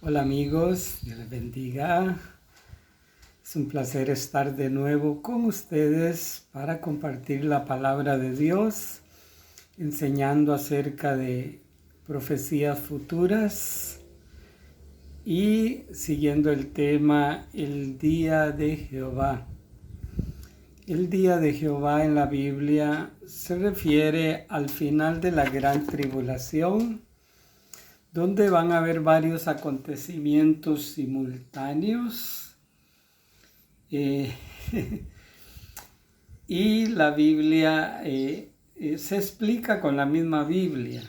Hola amigos, Dios les bendiga. Es un placer estar de nuevo con ustedes para compartir la palabra de Dios, enseñando acerca de profecías futuras y siguiendo el tema el día de Jehová. El día de Jehová en la Biblia se refiere al final de la gran tribulación, donde van a haber varios acontecimientos simultáneos. Y la Biblia se explica con la misma Biblia.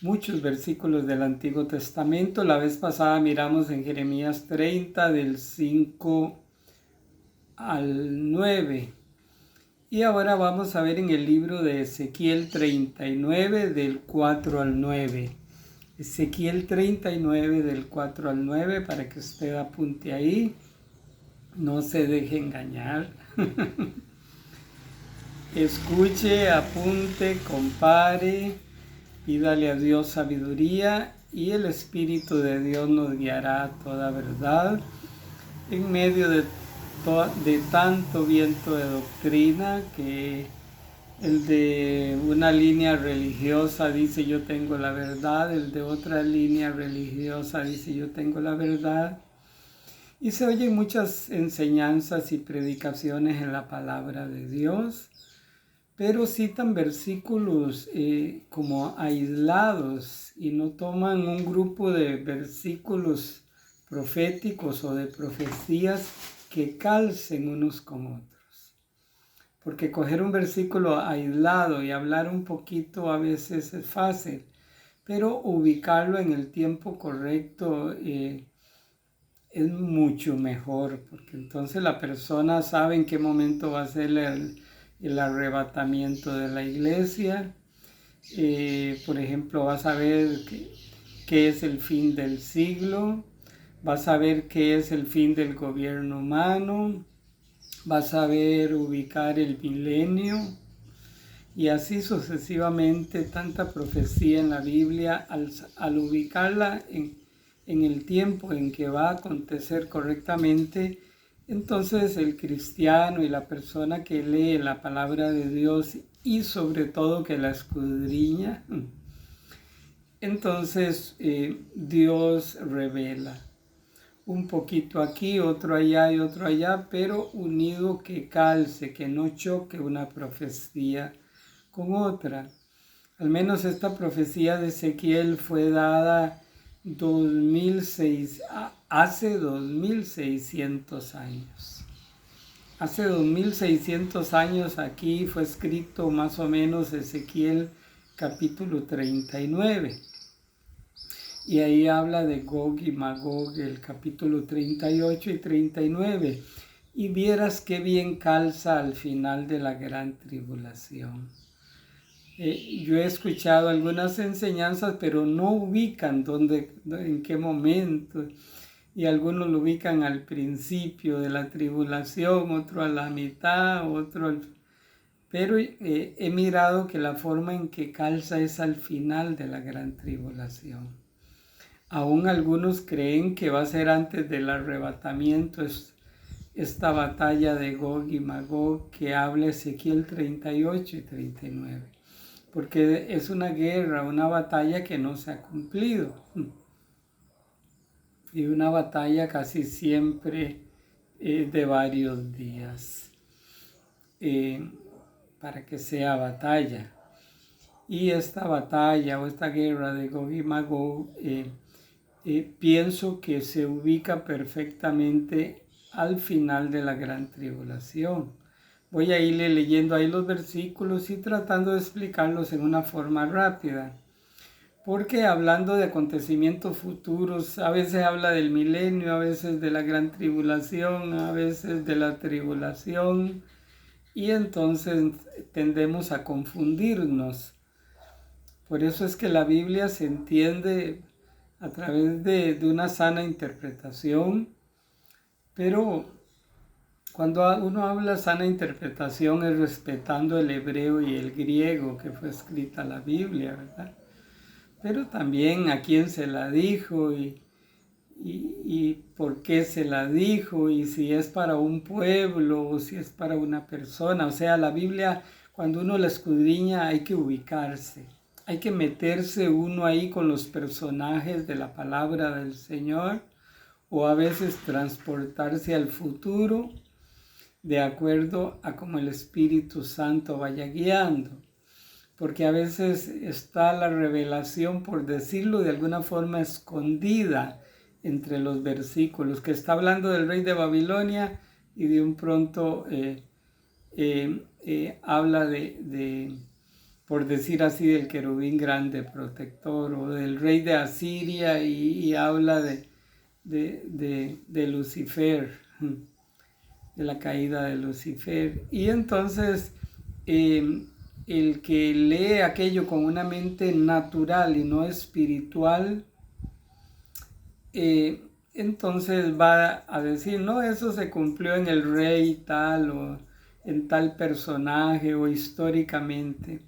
Muchos versículos del Antiguo Testamento. La vez pasada miramos en Jeremías 30 del 5 al 9. Y ahora vamos a ver en el libro de Ezequiel 39 del 4 al 9. Ezequiel 39 del 4 al 9 para que usted apunte ahí. No se deje engañar. Escuche, apunte, compare, pídale a Dios sabiduría y el Espíritu de Dios nos guiará a toda verdad en medio de tanto viento de doctrina que el de una línea religiosa dice yo tengo la verdad, el de otra línea religiosa dice yo tengo la verdad. Y se oyen muchas enseñanzas y predicaciones en la palabra de Dios, pero citan versículos como aislados y no toman un grupo de versículos proféticos o de profecías que calcen unos con otros. Porque coger un versículo aislado y hablar un poquito a veces es fácil, pero ubicarlo en el tiempo correcto es mucho mejor, porque entonces la persona sabe en qué momento va a ser el arrebatamiento de la iglesia. Por ejemplo, va a saber qué es el fin del siglo, va a saber qué es el fin del gobierno humano, va a saber ubicar el milenio y así sucesivamente. Tanta profecía en la Biblia al ubicarla en el tiempo en que va a acontecer correctamente, entonces el cristiano y la persona que lee la palabra de Dios y sobre todo que la escudriña, entonces Dios revela un poquito aquí, otro allá y otro allá, pero unido que calce, que no choque una profecía con otra. Al menos esta profecía de Ezequiel fue dada hace 2600 años. Hace 2600 años aquí fue escrito más o menos Ezequiel capítulo 39. Y ahí habla de Gog y Magog, el capítulo 38 y 39. Y vieras qué bien calza al final de la gran tribulación. Yo he escuchado algunas enseñanzas, pero no ubican en qué momento. Y algunos lo ubican al principio de la tribulación, otro a la mitad, Pero he mirado que la forma en que calza es al final de la gran tribulación. Aún algunos creen que va a ser antes del arrebatamiento esta batalla de Gog y Magog que habla Ezequiel 38 y 39. Porque es una guerra, una batalla que no se ha cumplido. Y una batalla casi siempre de varios días. Para que sea batalla. Y esta batalla o esta guerra de Gog y Magog pienso que se ubica perfectamente al final de la gran tribulación. Voy a irle leyendo ahí los versículos y tratando de explicarlos en una forma rápida. Porque hablando de acontecimientos futuros, a veces habla del milenio, a veces de la gran tribulación, a veces de la tribulación. Y entonces tendemos a confundirnos. Por eso es que la Biblia se entiende a través de una sana interpretación, pero cuando uno habla sana interpretación es respetando el hebreo y el griego que fue escrita la Biblia, ¿verdad? Pero también a quién se la dijo y y por qué se la dijo, y si es para un pueblo o si es para una persona. O sea, la Biblia, cuando uno la escudriña, hay que ubicarse, hay que meterse uno ahí con los personajes de la palabra del Señor, o a veces transportarse al futuro de acuerdo a cómo el Espíritu Santo vaya guiando. Porque a veces está la revelación, por decirlo de alguna forma, escondida entre los versículos, que está hablando del rey de Babilonia y de un pronto habla por decir así, del querubín grande protector, o del rey de Asiria, y habla de Lucifer, de la caída de Lucifer. Y entonces el que lee aquello con una mente natural y no espiritual, entonces va a decir, no, eso se cumplió en el rey tal, o en tal personaje, o históricamente.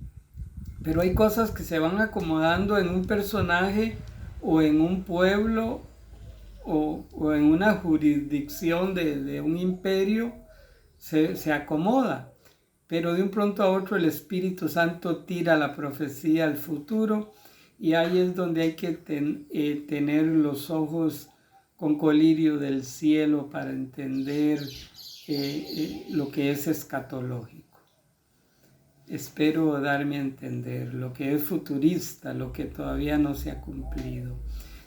Pero hay cosas que se van acomodando en un personaje, o en un pueblo, o en una jurisdicción de un imperio, se acomoda. Pero de un pronto a otro el Espíritu Santo tira la profecía al futuro, y ahí es donde hay que tener los ojos con colirio del cielo para entender lo que es escatológico. Espero darme a entender lo que es futurista, lo que todavía no se ha cumplido.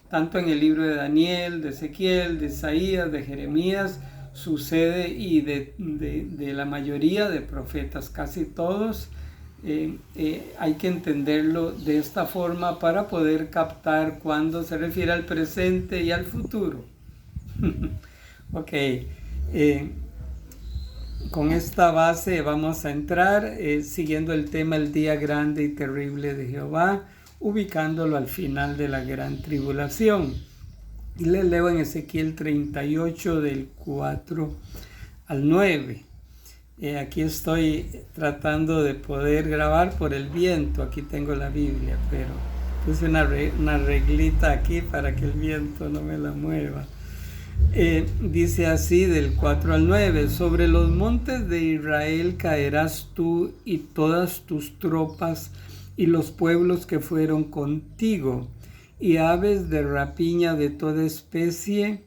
Tanto en el libro de Daniel, de Ezequiel, de Isaías, de Jeremías, sucede, y de la mayoría de profetas, casi todos, hay que entenderlo de esta forma para poder captar cuando se refiere al presente y al futuro. Ok, con esta base vamos a entrar siguiendo el tema el día grande y terrible de Jehová, ubicándolo al final de la gran tribulación. Y le leo en Ezequiel 38 del 4 al 9. Aquí estoy tratando de poder grabar por el viento. Aquí tengo la Biblia, pero puse una reglita aquí para que el viento no me la mueva. Dice así del 4 al 9: sobre los montes de Israel caerás tú y todas tus tropas y los pueblos que fueron contigo, y aves de rapiña de toda especie,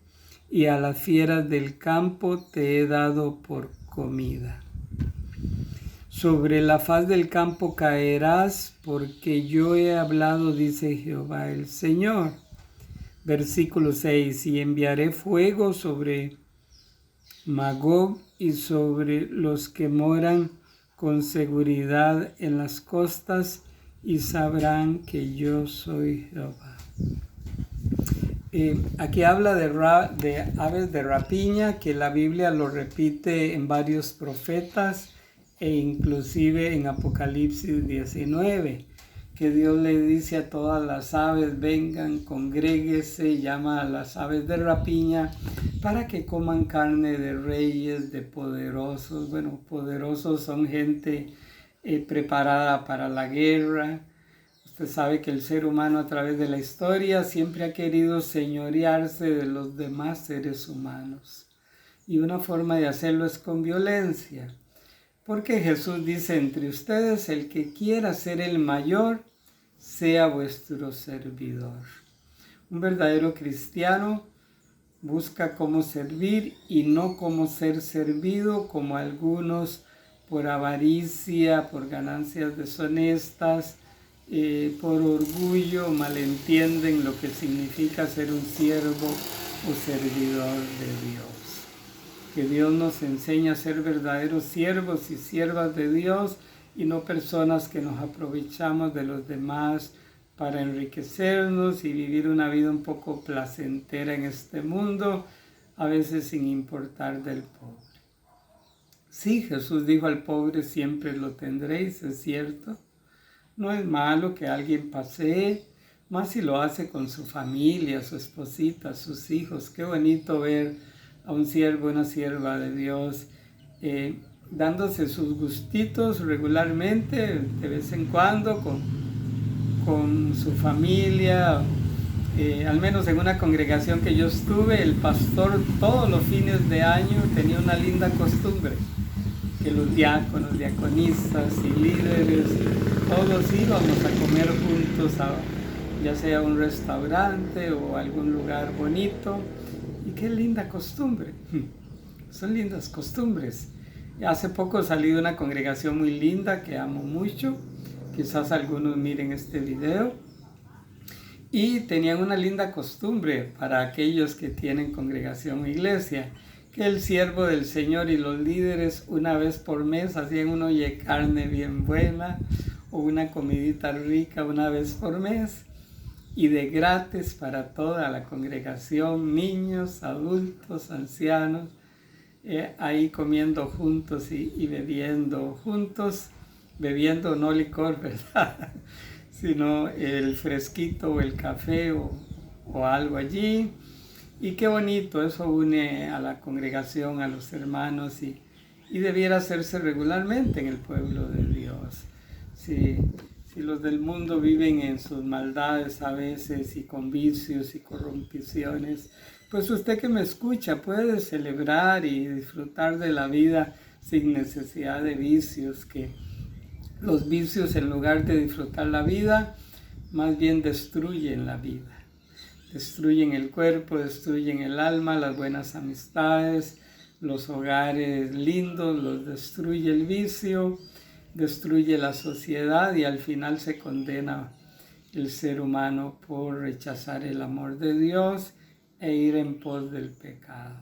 y a las fieras del campo te he dado por comida. Sobre la faz del campo caerás, porque yo he hablado, dice Jehová el Señor. Versículo 6: y enviaré fuego sobre Magog y sobre los que moran con seguridad en las costas, y sabrán que yo soy Jehová. Aquí habla de aves de rapiña, que la Biblia lo repite en varios profetas, e inclusive en Apocalipsis 19, que Dios le dice a todas las aves: vengan, congréguese, llama a las aves de rapiña para que coman carne de reyes, de poderosos. Bueno, poderosos son gente preparada para la guerra. Usted sabe que el ser humano a través de la historia siempre ha querido señorearse de los demás seres humanos, y una forma de hacerlo es con violencia. Porque Jesús dice: entre ustedes el que quiera ser el mayor, sea vuestro servidor. Un verdadero cristiano busca cómo servir y no cómo ser servido, como algunos por avaricia, por ganancias deshonestas, por orgullo malentienden lo que significa ser un siervo o servidor de Dios. Que Dios nos enseñe a ser verdaderos siervos y siervas de Dios, y no personas que nos aprovechamos de los demás para enriquecernos y vivir una vida un poco placentera en este mundo, a veces sin importar del pobre. Sí, Jesús dijo: al pobre siempre lo tendréis, es cierto. No es malo que alguien pasee, más si lo hace con su familia, su esposita, sus hijos. Qué bonito ver a un siervo, una sierva de Dios, dándose sus gustitos regularmente, de vez en cuando, con su familia, al menos en una congregación que yo estuve, el pastor todos los fines de año tenía una linda costumbre, que los diáconos, diaconistas y líderes, todos íbamos a comer juntos, ya sea a un restaurante o algún lugar bonito. Y qué linda costumbre, son lindas costumbres. Hace poco salí de una congregación muy linda que amo mucho, quizás algunos miren este video, y tenían una linda costumbre para aquellos que tienen congregación o iglesia, que el siervo del Señor y los líderes una vez por mes hacían un olla de carne bien buena o una comidita rica una vez por mes, y de gratis para toda la congregación, niños, adultos, ancianos, ahí comiendo juntos y bebiendo juntos, bebiendo no licor, ¿verdad? Sino el fresquito o el café o algo allí. Y qué bonito, eso une a la congregación, a los hermanos, y debiera hacerse regularmente en el pueblo de Dios. Si los del mundo viven en sus maldades a veces y con vicios y corrupciones, pues usted que me escucha puede celebrar y disfrutar de la vida sin necesidad de vicios, que los vicios en lugar de disfrutar la vida, más bien destruyen la vida. Destruyen el cuerpo, destruyen el alma, las buenas amistades, los hogares lindos, los destruye el vicio, destruye la sociedad y al final se condena el ser humano por rechazar el amor de Dios e ir en pos del pecado.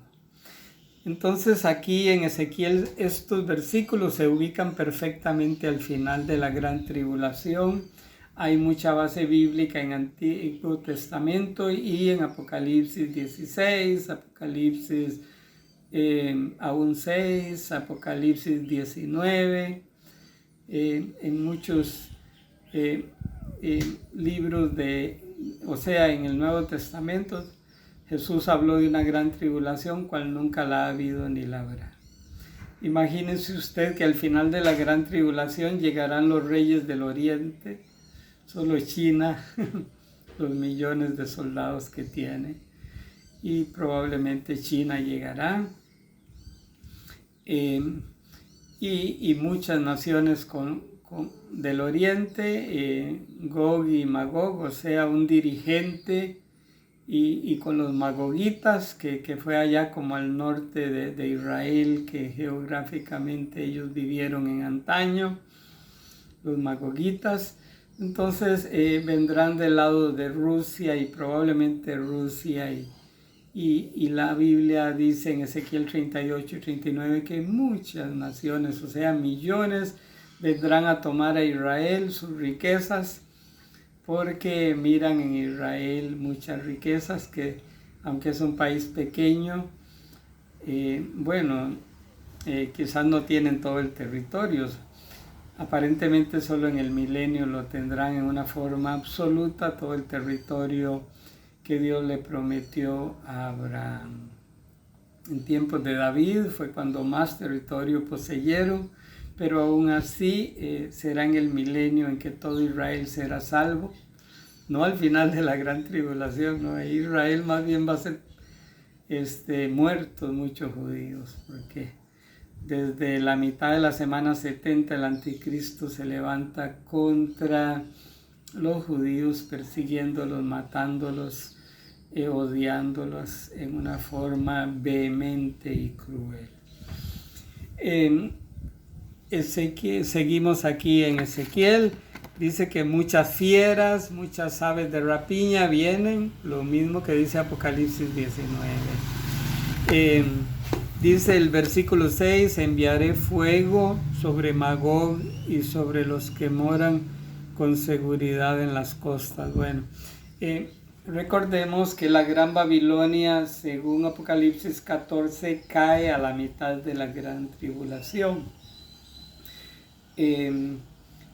Entonces aquí en Ezequiel estos versículos se ubican perfectamente al final de la gran tribulación. Hay mucha base bíblica en Antiguo Testamento y en Apocalipsis 16, Apocalipsis aún 6, Apocalipsis 19, en muchos libros en el Nuevo Testamento. Jesús habló de una gran tribulación, cual nunca la ha habido ni la habrá. Imagínese usted que al final de la gran tribulación llegarán los reyes del oriente, solo China, los millones de soldados que tiene, y probablemente China llegará, y muchas naciones del oriente, Gog y Magog, o sea, un dirigente, y con los magogitas, que fue allá como al norte de Israel, que geográficamente ellos vivieron en antaño, los magogitas. Entonces vendrán del lado de Rusia y probablemente Rusia, y la Biblia dice en Ezequiel 38 y 39 que muchas naciones, o sea millones, vendrán a tomar a Israel sus riquezas, porque miran en Israel muchas riquezas que, aunque es un país pequeño, quizás no tienen todo el territorio. Aparentemente solo en el milenio lo tendrán en una forma absoluta, todo el territorio que Dios le prometió a Abraham. En tiempos de David fue cuando más territorio poseyeron, pero aún así será en el milenio en que todo Israel será salvo, no al final de la gran tribulación, no. Israel más bien va a ser muertos muchos judíos, porque desde la mitad de la semana 70 el anticristo se levanta contra los judíos, persiguiéndolos, matándolos, odiándolos en una forma vehemente y cruel. Seguimos aquí en Ezequiel. Dice que muchas fieras, muchas aves de rapiña vienen, lo mismo que dice Apocalipsis 19. Dice el versículo 6, enviaré fuego sobre Magog y sobre los que moran con seguridad en las costas. Bueno, recordemos que la Gran Babilonia, según Apocalipsis 14, cae a la mitad de la gran tribulación.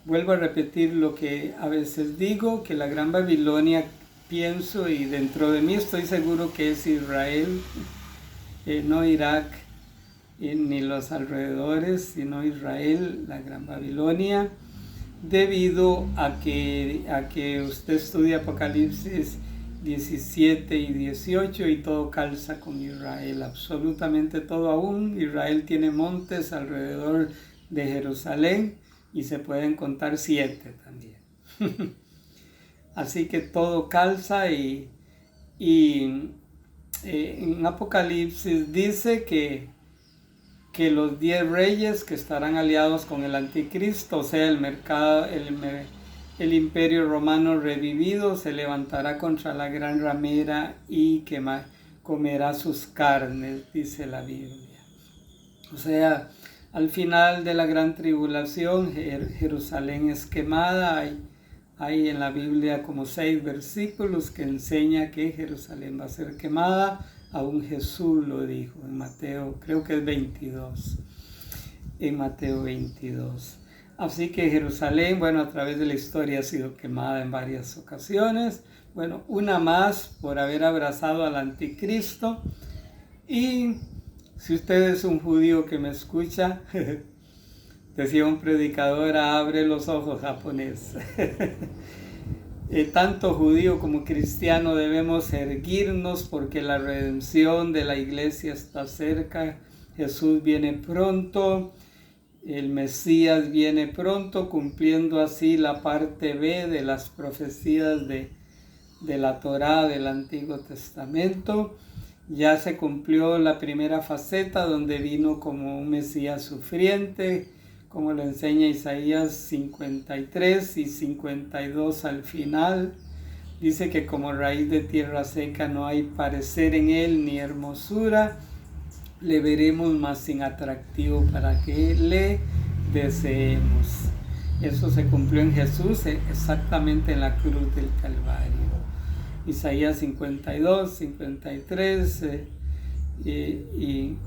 Vuelvo a repetir lo que a veces digo, que la Gran Babilonia, pienso y dentro de mí estoy seguro que es Israel, no Irak ni los alrededores, sino Israel, la Gran Babilonia, debido a que usted estudia Apocalipsis 17 y 18, y todo calza con Israel, absolutamente todo. Aún Israel tiene montes alrededor de Jerusalén y se pueden contar 7 también. Así que todo calza y en Apocalipsis dice que los 10 reyes que estarán aliados con el anticristo, o sea, el imperio romano revivido, se levantará contra la gran ramera y comerá sus carnes, dice la Biblia. O sea, al final de la gran tribulación, Jerusalén es quemada. Hay en la Biblia como 6 versículos que enseña que Jerusalén va a ser quemada. Aún Jesús lo dijo en Mateo, creo que es 22, en Mateo 22. Así que Jerusalén, bueno, a través de la historia ha sido quemada en varias ocasiones. Bueno, una más por haber abrazado al anticristo. Y si usted es un judío que me escucha, decía un predicador, abre los ojos, japonés. Tanto judío como cristiano debemos erguirnos porque la redención de la iglesia está cerca. Jesús viene pronto, el Mesías viene pronto, cumpliendo así la parte B de las profecías de la Torá del Antiguo Testamento. Ya se cumplió la primera faceta donde vino como un Mesías sufriente, como lo enseña Isaías 53 y 52 al final. Dice que como raíz de tierra seca no hay parecer en él ni hermosura, le veremos más sin atractivo para que le deseemos. Eso se cumplió en Jesús, exactamente en la cruz del Calvario. Isaías 52, 53 y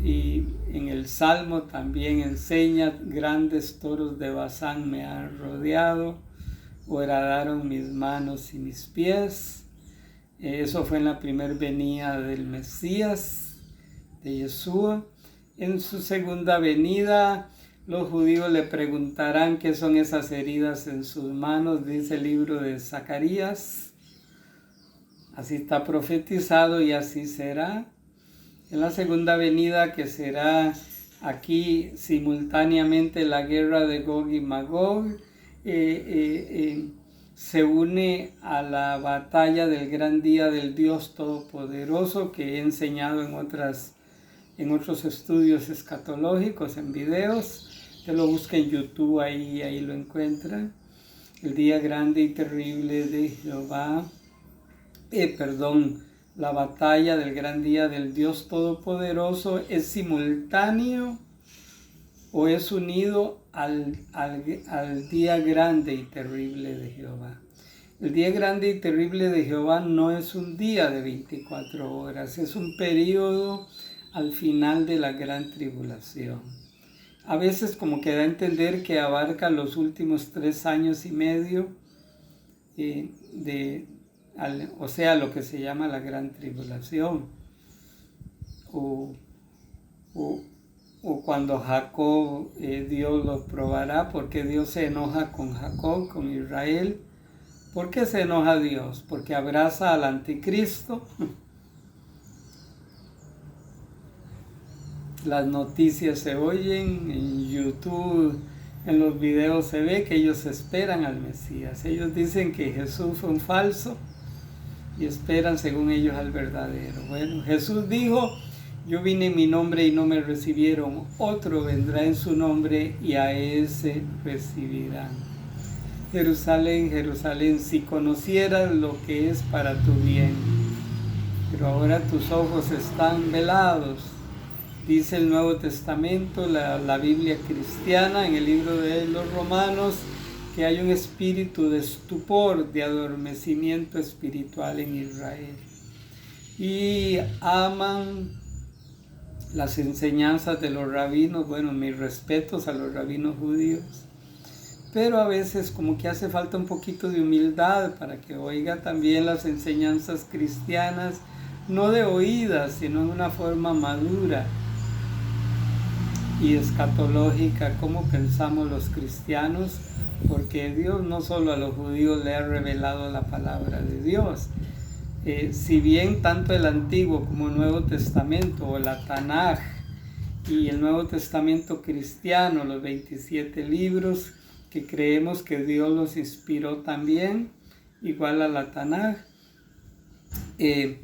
en el Salmo también enseña, grandes toros de Basán me han rodeado, horadaron mis manos y mis pies. Eso fue en la primera venida del Mesías, de Yeshua. En su segunda venida, los judíos le preguntarán qué son esas heridas en sus manos, dice el libro de Zacarías. Así está profetizado y así será. En la segunda venida, que será aquí simultáneamente la guerra de Gog y Magog, se une a la batalla del gran día del Dios Todopoderoso, que he enseñado en otros estudios escatológicos, en videos. Usted lo busca en YouTube, ahí lo encuentra. El día grande y terrible de Jehová. La batalla del gran día del Dios Todopoderoso es simultáneo o es unido al día grande y terrible de Jehová. El día grande y terrible de Jehová no es un día de 24 horas, es un periodo al final de la gran tribulación. A veces como que da a entender que abarca los últimos 3 años y medio o sea, lo que se llama la gran tribulación, o cuando Jacob, Dios los probará, porque Dios se enoja con Jacob, con Israel. ¿Por qué se enoja Dios? Porque abraza al anticristo. Las noticias se oyen en YouTube. En los videos se ve que ellos esperan al Mesías. Ellos dicen que Jesús fue un falso y esperan según ellos al verdadero. Bueno, Jesús dijo, yo vine en mi nombre y no me recibieron, otro vendrá en su nombre y a ese recibirán. Jerusalén, Jerusalén, si conocieras lo que es para tu bien, pero ahora tus ojos están velados. Dice el Nuevo Testamento, la Biblia cristiana, en el libro de los Romanos, que hay un espíritu de estupor, de adormecimiento espiritual en Israel. Y aman las enseñanzas de los rabinos. Bueno, mis respetos a los rabinos judíos. Pero a veces como que hace falta un poquito de humildad para que oiga también las enseñanzas cristianas, no de oídas, sino en una forma madura y escatológica, cómo pensamos los cristianos, porque Dios no solo a los judíos le ha revelado la palabra de Dios, Si bien tanto el Antiguo como el Nuevo Testamento, o la Tanaj, y el Nuevo Testamento cristiano, los 27 libros que creemos que Dios los inspiró también, igual a la Tanaj, el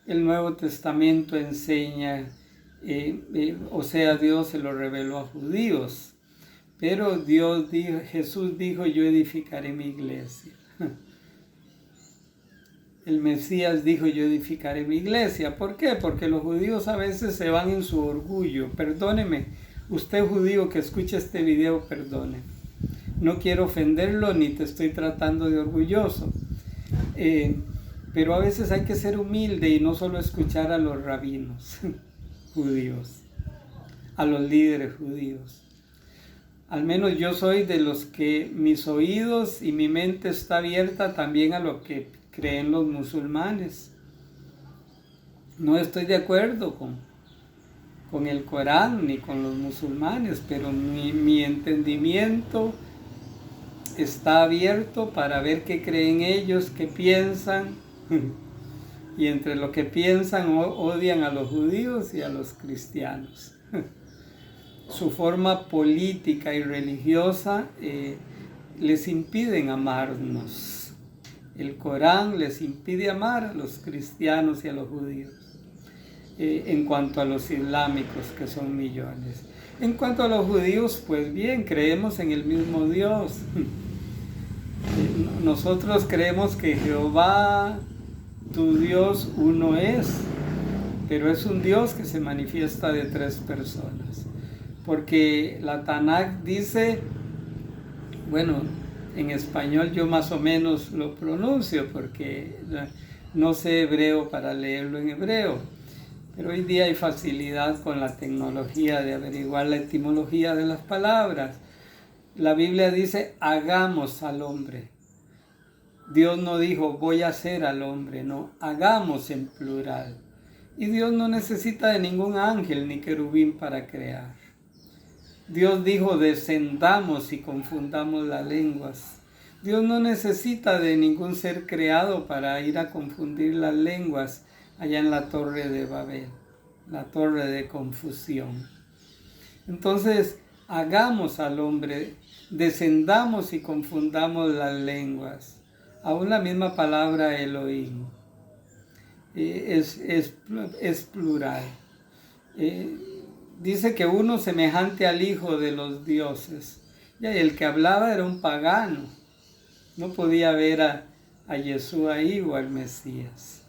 Nuevo Testamento enseña, o sea, Dios se lo reveló a judíos, pero Jesús dijo, yo edificaré mi iglesia. El Mesías dijo, yo edificaré mi iglesia. ¿Por qué? Porque los judíos a veces se van en su orgullo. Perdóneme, usted judío que escucha este video, perdone. No quiero ofenderlo ni te estoy tratando de orgulloso. Pero a veces hay que ser humilde y no solo escuchar a los rabinos judíos, a los líderes judíos. Al menos yo soy de los que mis oídos y mi mente está abierta también a lo que creen los musulmanes. No estoy de acuerdo con el Corán ni con los musulmanes, pero mi entendimiento está abierto para ver qué creen ellos, qué piensan. Y entre lo que piensan odian a los judíos y a los cristianos. Su forma política y religiosa les impiden amarnos. El Corán les impide amar a los cristianos y a los judíos. En cuanto a los islámicos, que son millones. En cuanto a los judíos, pues bien, creemos en el mismo Dios. Nosotros creemos que Jehová, tu Dios, uno es, pero es un Dios que se manifiesta de 3 personas. Porque la Tanaj dice, bueno, en español yo más o menos lo pronuncio porque no sé hebreo para leerlo en hebreo, pero hoy día hay facilidad con la tecnología de averiguar la etimología de las palabras. La Biblia dice, hagamos al hombre. Dios no dijo, voy a hacer al hombre, no, hagamos en plural. Y Dios no necesita de ningún ángel ni querubín para crear. Dios dijo, descendamos y confundamos las lenguas. Dios no necesita de ningún ser creado para ir a confundir las lenguas allá en la torre de Babel, la torre de confusión. Entonces, hagamos al hombre, descendamos y confundamos las lenguas. Aún la misma palabra Elohim es plural. Dice que uno semejante al hijo de los dioses. Y el que hablaba era un pagano. No podía ver a Yeshua ahí o al Mesías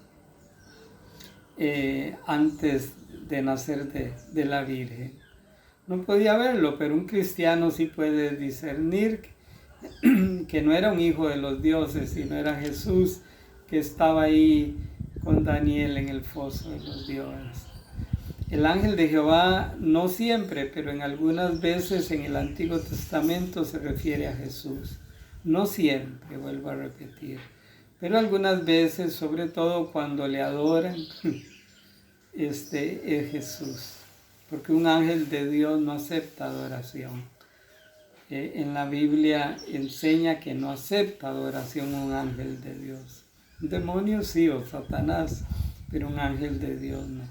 antes de nacer de la Virgen. No podía verlo, pero un cristiano sí puede discernir que no era un hijo de los dioses, sino era Jesús que estaba ahí con Daniel en el foso de los dioses. El ángel de Jehová no siempre, pero en algunas veces en el Antiguo Testamento se refiere a Jesús. No siempre, vuelvo a repetir, pero algunas veces, sobre todo cuando le adoran, es Jesús. Porque un ángel de Dios no acepta adoración. En la Biblia enseña que no acepta adoración un ángel de Dios. Un demonio sí, o Satanás, pero un ángel de Dios no.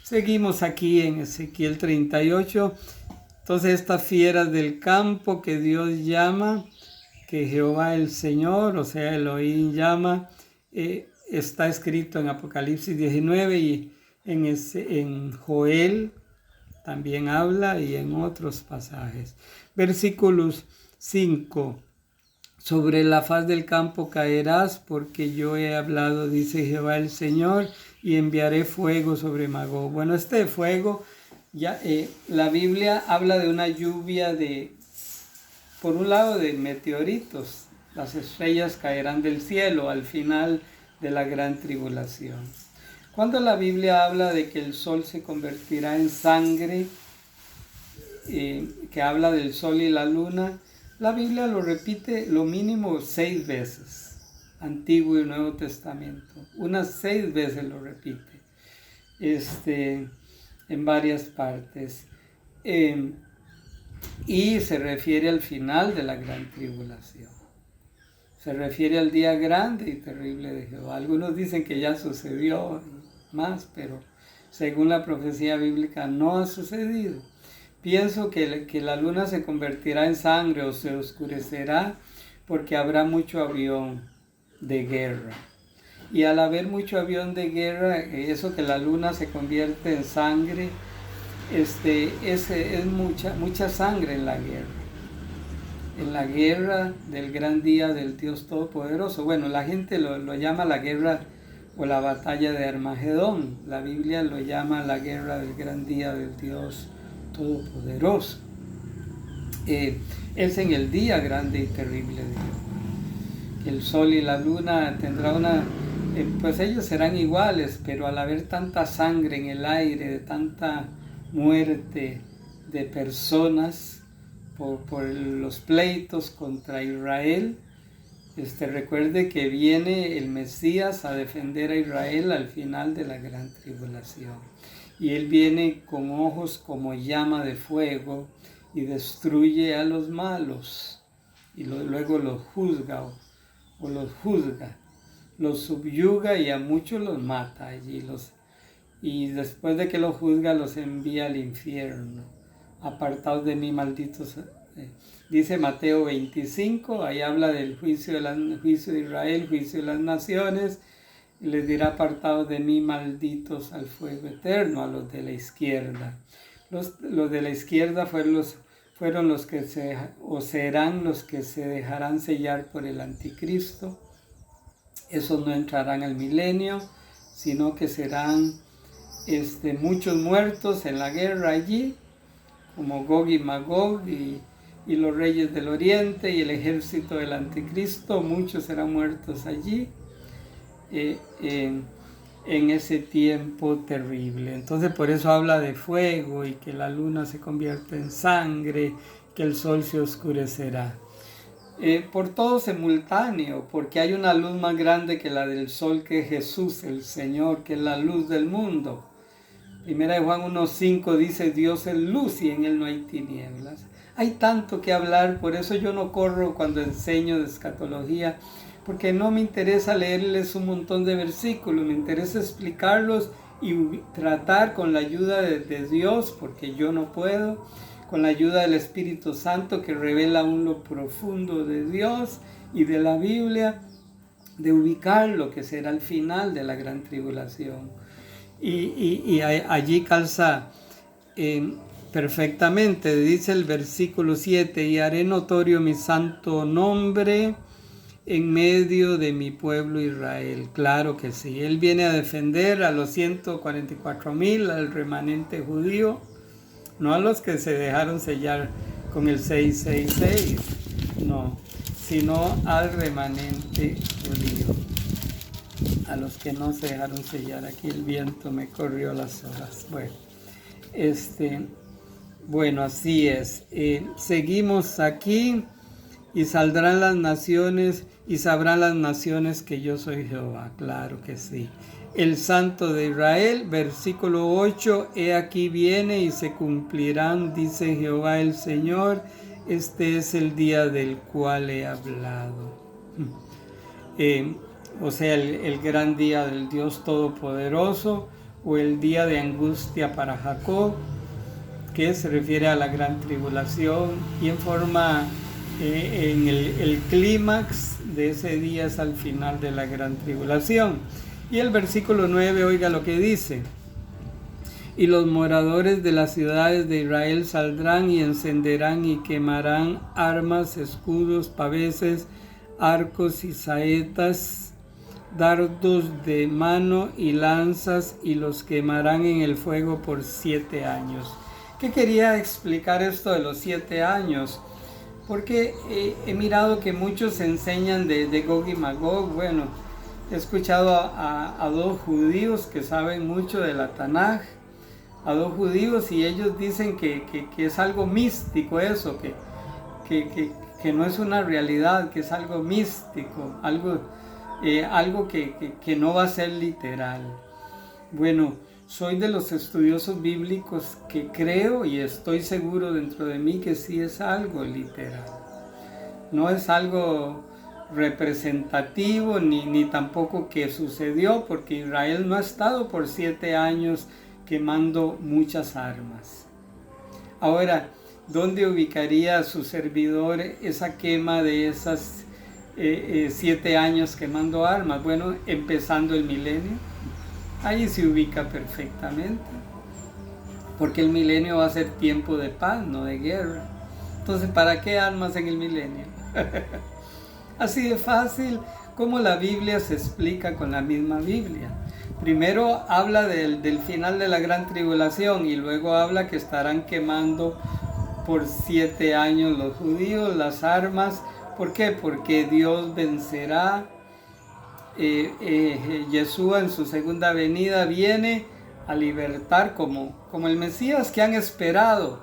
Seguimos aquí en Ezequiel 38. Entonces estas fieras del campo que Dios llama, que Jehová el Señor, o sea Elohim llama, está escrito en Apocalipsis 19 y en Joel también habla y en otros pasajes. Versículos 5. Sobre la faz del campo caerás, porque yo he hablado, dice Jehová el Señor, y enviaré fuego sobre Magog. Bueno, este fuego, ya la Biblia habla de una lluvia por un lado, de meteoritos. Las estrellas caerán del cielo al final de la gran tribulación. Cuando la Biblia habla de que el sol se convertirá en sangre, que habla del sol y la luna, la Biblia lo repite lo mínimo 6 veces, Antiguo y Nuevo Testamento. Unas 6 veces lo repite, en varias partes. Y se refiere al final de la gran tribulación. Se refiere al día grande y terrible de Jehová. Algunos dicen que ya sucedió más, pero según la profecía bíblica no ha sucedido. Pienso que la luna se convertirá en sangre o se oscurecerá porque habrá mucho avión de guerra. Y al haber mucho avión de guerra, eso que la luna se convierte en sangre, es mucha sangre en la guerra. En la guerra del gran día del Dios Todopoderoso. Bueno, la gente lo llama la guerra o la batalla de Armagedón. La Biblia lo llama la guerra del gran día del Dios Todopoderoso. Es en el día grande y terrible de Jehová. Que el sol y la luna pues ellos serán iguales, pero al haber tanta sangre en el aire, de tanta muerte de personas por los pleitos contra Israel, recuerde que viene el Mesías a defender a Israel al final de la gran tribulación. Y él viene con ojos como llama de fuego y destruye a los malos. Y luego los juzga los subyuga y a muchos los mata allí. Y después de que los juzga, los envía al infierno. Apartados de mí, malditos. Dice Mateo 25, ahí habla del juicio de Israel, juicio de las naciones, y les dirá: apartados de mí, malditos, al fuego eterno, a los de la izquierda. Los de la izquierda fueron los que serán los que se dejarán sellar por el anticristo. Esos no entrarán al milenio, sino que serán muchos muertos en la guerra allí, como Gog y Magog y los reyes del oriente y el ejército del anticristo. Muchos serán muertos allí en ese tiempo terrible. Entonces por eso habla de fuego y que la luna se convierte en sangre, que el sol se oscurecerá. Por todo simultáneo, porque hay una luz más grande que la del sol, que es Jesús el Señor, que es la luz del mundo. Primera de Juan 1:5 dice: Dios es luz y en él no hay tinieblas. Hay tanto que hablar, por eso yo no corro cuando enseño de escatología, porque no me interesa leerles un montón de versículos, me interesa explicarlos y tratar con la ayuda de Dios, porque yo no puedo, con la ayuda del Espíritu Santo que revela aún lo profundo de Dios y de la Biblia, de ubicar lo que será el final de la gran tribulación. Y allí calza perfectamente, dice el versículo 7: y haré notorio mi santo nombre en medio de mi pueblo Israel. Claro que sí, él viene a defender a los 144,000, al remanente judío, no a los que se dejaron sellar con el 666, no, sino al remanente judío, a los que no se dejaron sellar. Aquí el viento me corrió las horas. Bueno, así es. Seguimos aquí. Y saldrán las naciones y sabrán las naciones que yo soy Jehová. Claro que sí. El Santo de Israel, versículo 8, he aquí viene y se cumplirán, dice Jehová el Señor, este es el día del cual he hablado. O sea, el gran día del Dios Todopoderoso, o el día de angustia para Jacob, que se refiere a la gran tribulación, y en forma, en el clímax de ese día es al final de la gran tribulación. Y el versículo 9, oiga lo que dice: y los moradores de las ciudades de Israel saldrán y encenderán y quemarán armas, escudos, paveses, arcos y saetas, dardos de mano y lanzas, y los quemarán en el fuego por 7 años. ¿Qué quería explicar esto de los 7 años? Porque he mirado que muchos enseñan de Gog y Magog. Bueno, he escuchado a 2 judíos que saben mucho de la Tanaj, a 2 judíos, y ellos dicen que es algo místico eso, que no es una realidad, que es algo místico, algo que no va a ser literal. Bueno, soy de los estudiosos bíblicos que creo y estoy seguro dentro de mí que sí es algo literal. No es algo representativo ni tampoco que sucedió, porque Israel no ha estado por 7 años quemando muchas armas. Ahora, ¿dónde ubicaría su servidor esa quema de esas 7 años quemando armas? Bueno, empezando el milenio, ahí se ubica perfectamente, porque el milenio va a ser tiempo de paz, no de guerra. Entonces, ¿para qué armas en el milenio? Así de fácil como la Biblia se explica con la misma Biblia. Primero habla del final de la gran tribulación y luego habla que estarán quemando por 7 años los judíos las armas. ¿Por qué? Porque Dios vencerá. Yeshua en su segunda venida viene a libertar como el Mesías que han esperado.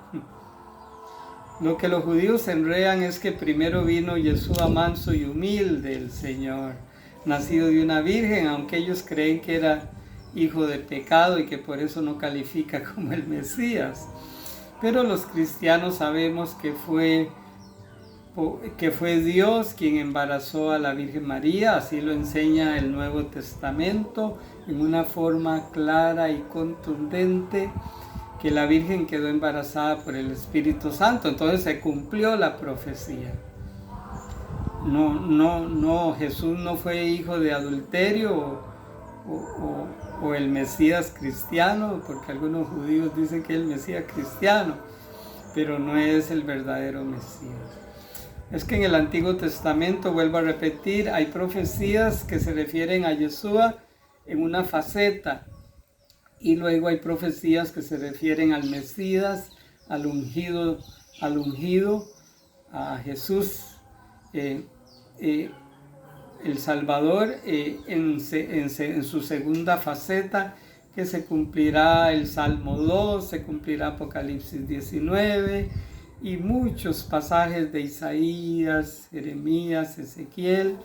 Lo que los judíos se enredan es que primero vino Yeshua manso y humilde, el Señor, nacido de una virgen, aunque ellos creen que era hijo de pecado y que por eso no califica como el Mesías. Pero los cristianos sabemos que fue Dios quien embarazó a la Virgen María, así lo enseña el Nuevo Testamento en una forma clara y contundente, que la Virgen quedó embarazada por el Espíritu Santo. Entonces se cumplió la profecía. No, Jesús no fue hijo de adulterio o el Mesías cristiano, porque algunos judíos dicen que es el Mesías cristiano, pero no es el verdadero Mesías. Es que en el Antiguo Testamento, vuelvo a repetir, hay profecías que se refieren a Yeshua en una faceta, y luego hay profecías que se refieren al Mesías, al ungido, a Jesús, el Salvador, en su segunda faceta, que se cumplirá el Salmo 2, se cumplirá Apocalipsis 19 y muchos pasajes de Isaías, Jeremías, Ezequiel,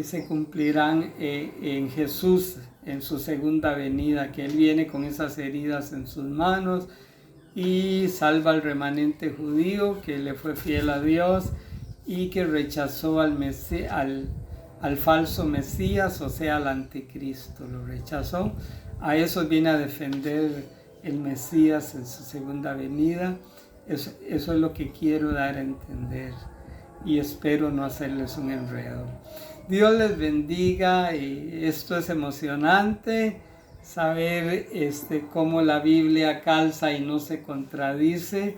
se cumplirán en Jesús en su segunda venida, que Él viene con esas heridas en sus manos y salva al remanente judío que le fue fiel a Dios y que rechazó al falso Mesías, o sea, al anticristo, lo rechazó. A eso viene a defender el Mesías en su segunda venida. Eso es lo que quiero dar a entender y espero no hacerles un enredo. Dios les bendiga. Esto es emocionante, saber cómo la Biblia calza y no se contradice.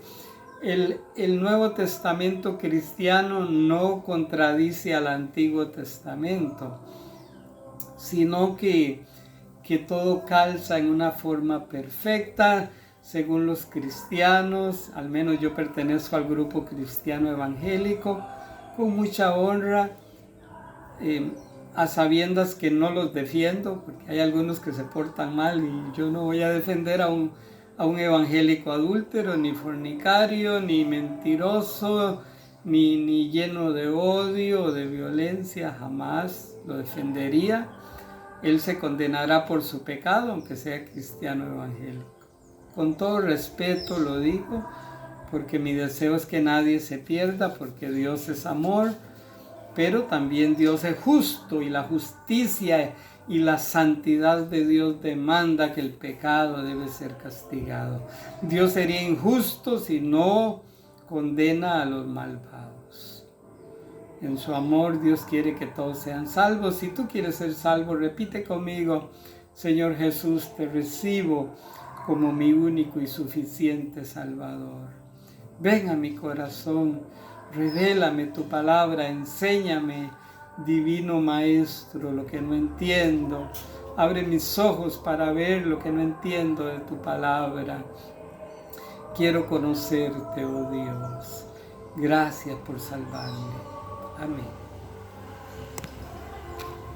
El Nuevo Testamento cristiano no contradice al Antiguo Testamento, sino que todo calza en una forma perfecta según los cristianos. Al menos yo pertenezco al grupo cristiano evangélico con mucha honra, a sabiendas que no los defiendo, porque hay algunos que se portan mal y yo no voy a defender a un evangélico adúltero, ni fornicario, ni mentiroso, ni lleno de odio o de violencia. Jamás lo defendería. Él se condenará por su pecado, aunque sea cristiano evangélico. Con todo respeto lo digo, porque mi deseo es que nadie se pierda, porque Dios es amor, pero también Dios es justo, y la justicia y la santidad de Dios demanda que el pecado debe ser castigado. Dios sería injusto si no condena a los malvados. En su amor Dios quiere que todos sean salvos. Si tú quieres ser salvo, repite conmigo: Señor Jesús, te recibo como mi único y suficiente Salvador. Ven a mi corazón, revélame tu palabra, enséñame, divino Maestro, lo que no entiendo. Abre mis ojos para ver lo que no entiendo de tu palabra. Quiero conocerte, oh Dios. Gracias por salvarme. Amén.